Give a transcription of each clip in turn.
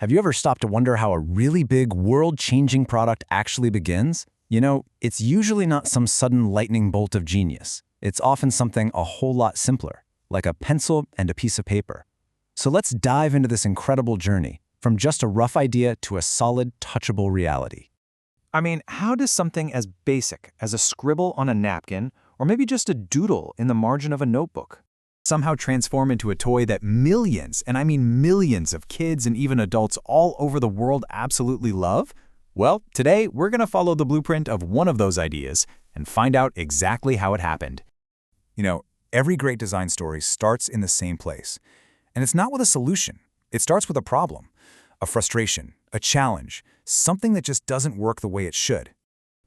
Have you ever stopped to wonder how a really big, world-changing product actually begins? You know, it's usually not some sudden lightning bolt of genius. It's often something a whole lot simpler, like a pencil and a piece of paper. So let's dive into this incredible journey, from just a rough idea to a solid, touchable reality. I mean, how does something as basic as a scribble on a napkin, or maybe just a doodle in the margin of a notebook, somehow transform into a toy that millions, and I mean millions of kids and even adults all over the world absolutely love? Well, today we're going to follow the blueprint of one of those ideas and find out exactly how it happened. You know, every great design story starts in the same place. And it's not with a solution. It starts with a problem, a frustration, a challenge, something that just doesn't work the way it should.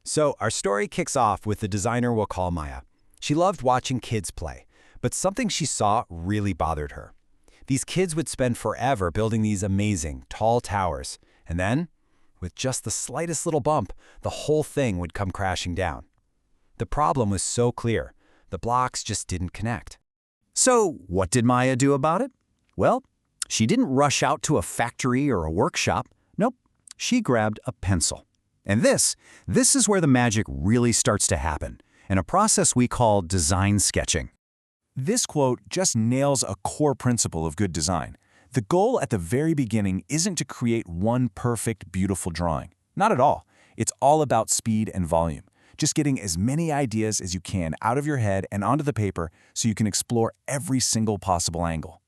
So our story kicks off with the designer we'll call Maya. She loved watching kids play, but something she saw really bothered her. These kids would spend forever building these amazing, tall towers, and then, with just the slightest little bump, the whole thing would come crashing down. The problem was so clear. The blocks just didn't connect. So, what did Maya do about it? Well, she didn't rush out to a factory or a workshop. Nope, she grabbed a pencil. And this is where the magic really starts to happen, in a process we call design sketching. This quote just nails a core principle of good design. The goal at the very beginning isn't to create one perfect, beautiful drawing. Not at all. It's all about speed and volume. Just getting as many ideas as you can out of your head and onto the paper so you can explore every single possible angle.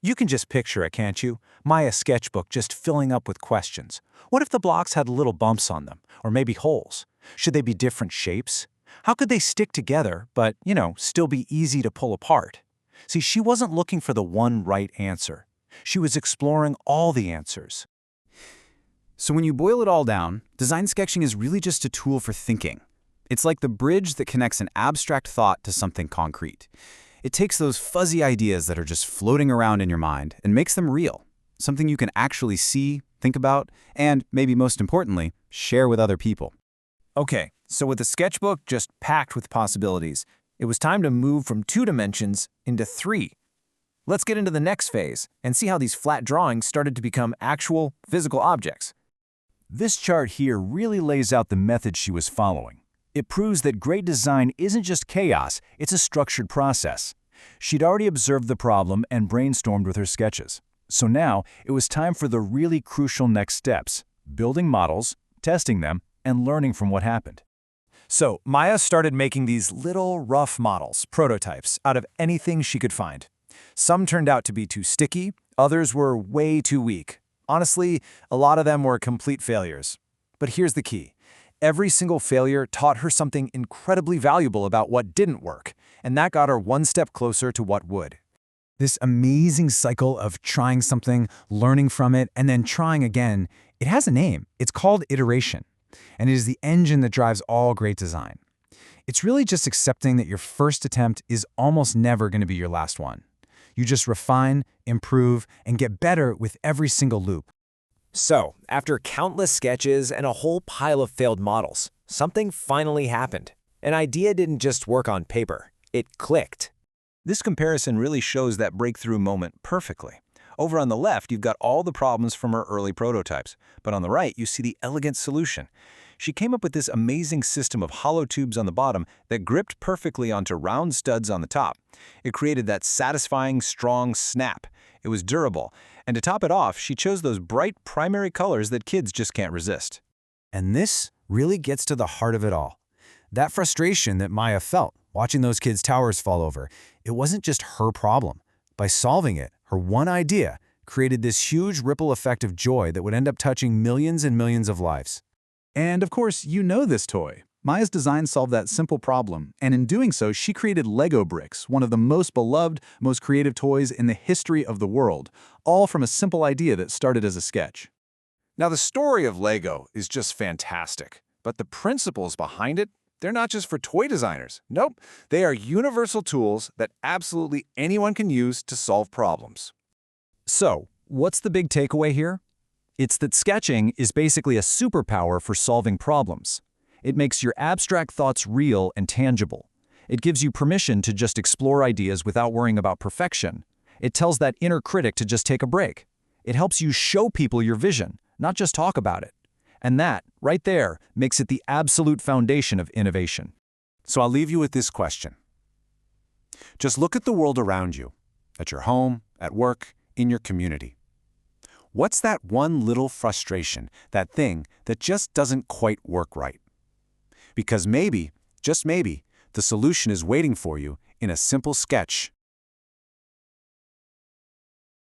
You can just picture it, can't you? Maya's sketchbook just filling up with questions. What if the blocks had little bumps on them, or maybe holes? Should they be different shapes? How could they stick together, but, still be easy to pull apart? See, she wasn't looking for the one right answer. She was exploring all the answers. So when you boil it all down, design sketching is really just a tool for thinking. It's like the bridge that connects an abstract thought to something concrete. It takes those fuzzy ideas that are just floating around in your mind and makes them real, something you can actually see, think about, and, maybe most importantly, share with other people. Okay, so with the sketchbook just packed with possibilities, it was time to move from 2 dimensions into 3. Let's get into the next phase and see how these flat drawings started to become actual, physical objects. This chart here really lays out the method she was following. It proves that great design isn't just chaos, it's a structured process. She'd already observed the problem and brainstormed with her sketches. So now, it was time for the really crucial next steps: building models, testing them, and learning from what happened. So, Maya started making these little rough models, prototypes, out of anything she could find. Some turned out to be too sticky, others were way too weak. Honestly, a lot of them were complete failures. But here's the key. Every single failure taught her something incredibly valuable about what didn't work, and that got her one step closer to what would. This amazing cycle of trying something, learning from it, and then trying again, it has a name. It's called iteration, and it is the engine that drives all great design. It's really just accepting that your first attempt is almost never going to be your last one. You just refine, improve, and get better with every single loop. So, after countless sketches and a whole pile of failed models, something finally happened. An idea didn't just work on paper, it clicked. This comparison really shows that breakthrough moment perfectly. Over on the left, you've got all the problems from her early prototypes, but on the right, you see the elegant solution. She came up with this amazing system of hollow tubes on the bottom that gripped perfectly onto round studs on the top. It created that satisfying, strong snap. It was durable, and to top it off, she chose those bright primary colors that kids just can't resist. And this really gets to the heart of it all. That frustration that Maya felt watching those kids' towers fall over, it wasn't just her problem. By solving it, her one idea created this huge ripple effect of joy that would end up touching millions and millions of lives. And of course, you know this toy. Maya's design solved that simple problem, and in doing so, she created Lego bricks, one of the most beloved, most creative toys in the history of the world, all from a simple idea that started as a sketch. Now, the story of Lego is just fantastic, but the principles behind it, they're not just for toy designers. Nope, they are universal tools that absolutely anyone can use to solve problems. So, what's the big takeaway here? It's that sketching is basically a superpower for solving problems. It makes your abstract thoughts real and tangible. It gives you permission to just explore ideas without worrying about perfection. It tells that inner critic to just take a break. It helps you show people your vision, not just talk about it. And that, right there, makes it the absolute foundation of innovation. So I'll leave you with this question. Just look at the world around you, at your home, at work, in your community. What's that one little frustration, that thing that just doesn't quite work right? Because maybe, just maybe, the solution is waiting for you in a simple sketch